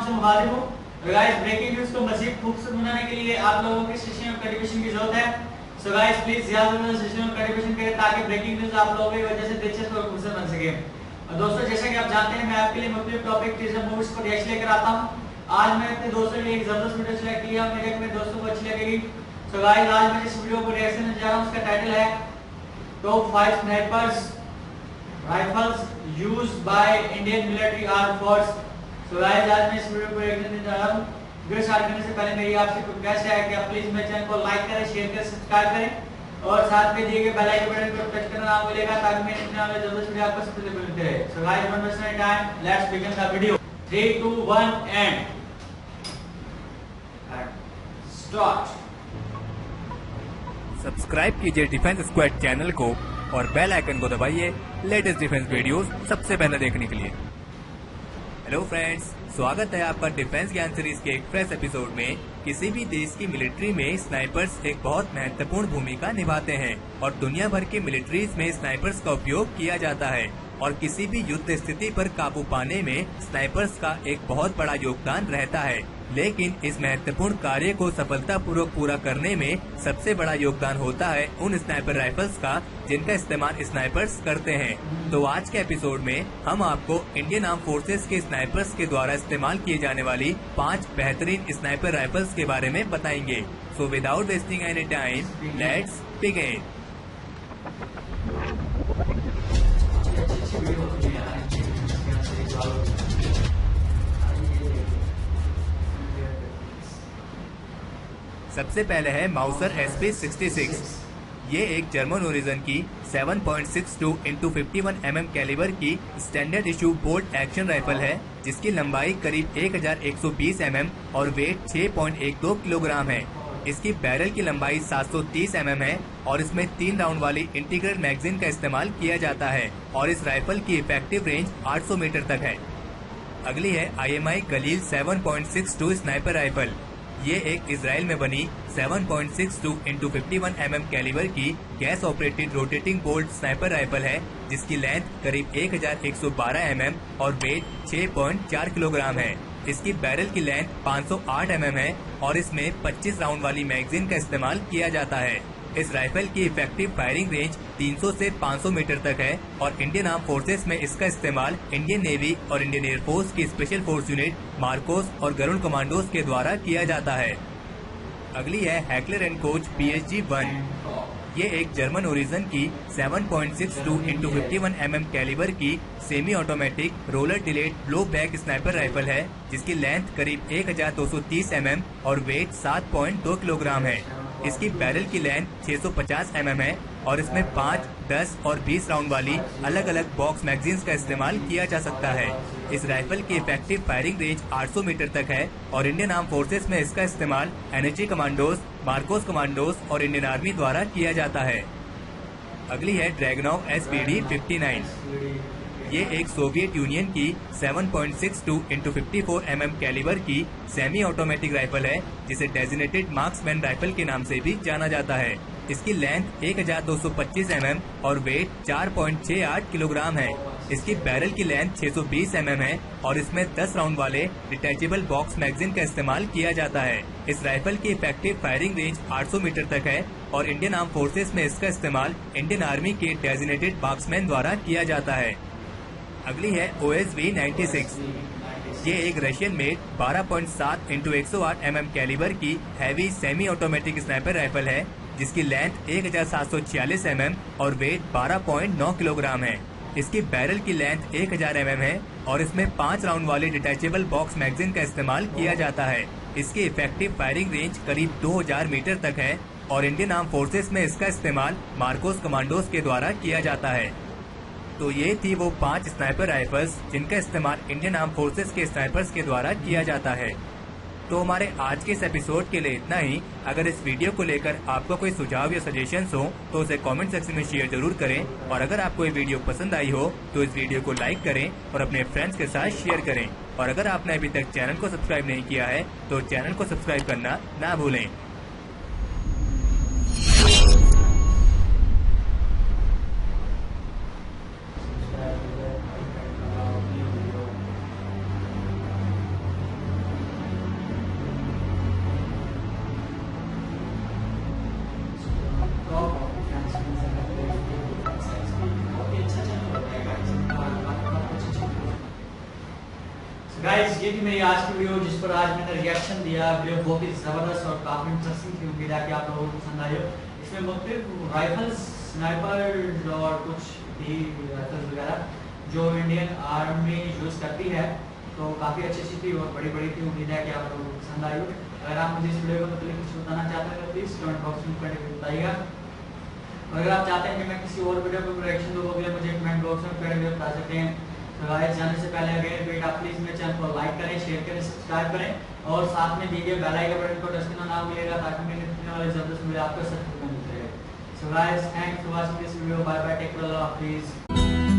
आपसे मुखातिब हूँ। तो गाइस ब्रेकिंग न्यूज को मजीद खूबसूरत बनाने के लिए आप लोगों के सेशन और कंट्रीब्यूशन की जरूरत है। सो गाइस प्लीज ज्यादा से ज्यादा सेशन और कंट्रीब्यूशन करें ताकि ब्रेकिंग न्यूज आप लोगों की वजह से दिलचस्प और खूबसूरत बन सके। और दोस्तों जैसा कि आप जानते हैं मैं आपके लिए मुख्तलिफ टॉपिक टीजर मूवीज को रिएक्शन लेकर आता हूँ। आज मैं अपने दोस्तों के लिए एक जबरदस्त वीडियो सिलेक्ट किया, मेरे दोस्तों को अच्छी लगेगी। सो गाइस आज मैं जिस वीडियो को रिएक्शन देने जा रहा हूँ उसका टाइटल है top 5 snipers rifles used by Indian military arm force. So guys आज मैं इस वीडियो को रिएक्शन देने जा रहा हूँ। वीडियो स्टार्ट करने से पहले मेरी आपसे रिक्वेस्ट है कि आप प्लीज मेरे चैनल को लाइक करें, शेयर करें, सब्सक्राइब करें और साथ में दिए गए बेल आइकन बटन को टच करना ना भूलिएगा ताकि मेरे इतने वाले जबरदस्त वीडियो आपको सबसे पहले मिलते रहे। So guys don't waste any time, let's begin the video. 3 2 1 and start. Subscribe कीजिए डिफेंस स्क्वाड चैनल को और बेल आइकन को दबाइए लेटेस्ट डिफेंस वीडियोस सबसे पहले देखने के लिए। हेलो फ्रेंड्स, स्वागत है आपका डिफेंस ज्ञान सीरीज के एक फ्रेश एपिसोड में। किसी भी देश की मिलिट्री में स्नाइपर्स एक बहुत महत्वपूर्ण भूमिका निभाते हैं और दुनिया भर की मिलिट्रीज में स्नाइपर्स का उपयोग किया जाता है और किसी भी युद्ध स्थिति पर काबू पाने में स्नाइपर्स का एक बहुत बड़ा योगदान रहता है। लेकिन इस महत्वपूर्ण कार्य को सफलतापूर्वक पूरा करने में सबसे बड़ा योगदान होता है उन स्नाइपर राइफल्स का जिनका इस्तेमाल स्नाइपर्स करते हैं। तो आज के एपिसोड में हम आपको इंडियन आर्म फोर्सेस के स्नाइपर्स के द्वारा इस्तेमाल किए जाने वाली 5 बेहतरीन स्नाइपर राइफल्स के बारे में बताएंगे। So without wasting any time, let's begin. सबसे पहले है माउसर SP66। ये एक जर्मन ओरिजिन की 7.62 × 51 mm कैलिबर की standard issue bolt action rifle है जिसकी लंबाई करीब 1120 mm और वेट 6.12 किलोग्राम है। इसकी बैरल की लंबाई 730 mm है और इसमें 3 राउंड वाली इंटीग्रेटेड मैगजीन का इस्तेमाल किया जाता है और इस राइफल की इफेक्टिव रेंज 800 मीटर तक है। अगली है IMI गलील 7.62 स्नाइपर राइफल। ये एक इजराइल में बनी 7.62 × 51 mm कैलिबर की gas operated rotating bolt sniper rifle है जिसकी लेंथ करीब 1112 mm और वेट 6.4 किलोग्राम है। इसकी बैरल की लेंथ 508 mm है और इसमें 25 राउंड वाली मैगजीन का इस्तेमाल किया जाता है। इस राइफल की इफेक्टिव फायरिंग रेंज 300 से 500 मीटर तक है और इंडियन आर्म फोर्सेस में इसका इस्तेमाल इंडियन नेवी और इंडियन एयरफोर्स की स्पेशल फोर्स यूनिट मार्कोस और गरुड़ कमांडोज के द्वारा किया जाता है। अगली है हैकलर एंड कोच PSG-1। ये एक जर्मन ओरिजिन की 7.62 × 51 mm कैलिबर की semi automatic roller delayed blow back sniper rifle है जिसकी लेंथ करीब 1230 mm और वेट 7.2 किलोग्राम है। इसकी बैरल की लेंथ 650 mm है और इसमें 5, 10 और 20 राउंड वाली अलग अलग बॉक्स मैगजीन्स का इस्तेमाल किया जा सकता है। इस राइफल की इफेक्टिव फायरिंग रेंज 800 मीटर तक है और इंडियन आर्म फोर्सेस में इसका इस्तेमाल एनर्जी कमांडोज, मार्कोस कमांडोज और इंडियन आर्मी द्वारा किया जाता है। अगली है ड्रैगनोव SPD-59। ये एक सोवियत यूनियन की 7.62 × 54 mm कैलिबर की सेमी ऑटोमेटिक राइफल है जिसे डेजिनेटेड मार्क्समैन राइफल के नाम से भी जाना जाता है। इसकी लेंथ 1225 mm और वेट 4.68 किलोग्राम है। इसकी बैरल की लेंथ 620 mm है और इसमें 10 राउंड वाले डिटैचेबल बॉक्स मैगजीन का इस्तेमाल किया जाता है। इस राइफल की इफेक्टिव फायरिंग रेंज 800 मीटर तक है और इंडियन आर्म फोर्सेस में इसका इस्तेमाल इंडियन आर्मी के डेजिनेटेड मार्क्समैन द्वारा किया जाता है। अगली है OSV-96। ये एक रशियन मेड 12.7 × 108 mm कैलिबर की heavy semi automatic sniper rifle है जिसकी लेंथ 1746 mm और वेट 12.9 किलोग्राम है। इसकी बैरल की लेंथ 1000 mm है और इसमें 5 राउंड वाली डिटैचेबल बॉक्स मैगजीन का इस्तेमाल किया जाता है। इसकी इफेक्टिव फायरिंग रेंज करीब 2000 मीटर तक है और इंडियन आर्म फोर्सेस में इसका इस्तेमाल मार्कोस कमांडोज के द्वारा किया जाता है। तो ये थी वो 5 स्नाइपर राइफल्स जिनका इस्तेमाल इंडियन आर्म फोर्सेस के स्नाइपर्स के द्वारा किया जाता है। तो हमारे आज के इस एपिसोड के लिए इतना ही। अगर इस वीडियो को लेकर आपका कोई सुझाव या सजेशंस हो तो उसे कमेंट सेक्शन में शेयर जरूर करें और अगर आपको ये वीडियो पसंद आई हो तो इस वीडियो को लाइक करें और अपने फ्रेंड्स के साथ शेयर करें। और अगर आपने अभी तक चैनल को सब्सक्राइब नहीं किया है तो चैनल को सब्सक्राइब करना ना भूलें। गाइस ये थी मेरी आज की वीडियो जिस पर आज मैंने रिएक्शन दिया। वीडियो बहुत ही जबरदस्त और काफी इंटरेस्टिंग थी। उम्मीद है कि आप लोगों को पसंद आई हो। इसमें मुख्तलिफ राइफल्स, स्नाइपर और कुछ भी राइफल्स वगैरह जो इंडियन आर्मी यूज करती है, तो काफी अच्छी थी और बड़ी बड़ी थी। उम्मीद है कि आप लोगों को पसंद आई हो। अगर आप मुझे इस वीडियो को मतलब कुछ बताना चाहते हैं तो प्लीज कमेंट बॉक्स में बताइएगा। अगर आप चाहते हैं कि मैं किसी और वीडियो पर रिएक्शन दूँ, मुझे कमेंट बॉक्स में बता सकते हैं। तो गाइस जाने से पहले अगर वीडियो आप प्लीज मेरे चैनल को लाइक करें, शेयर करें, सब्सक्राइब करें और साथ में दिए गए बेल आइकन बटन को टच करना ना भूलिएगा ताकि मेरे नए वाले जबरदस्त वीडियो आपको सबसे पहले मिलते रहे। So guys thanks for watching this video. Bye bye, take care, अल्लाह हाफिज़।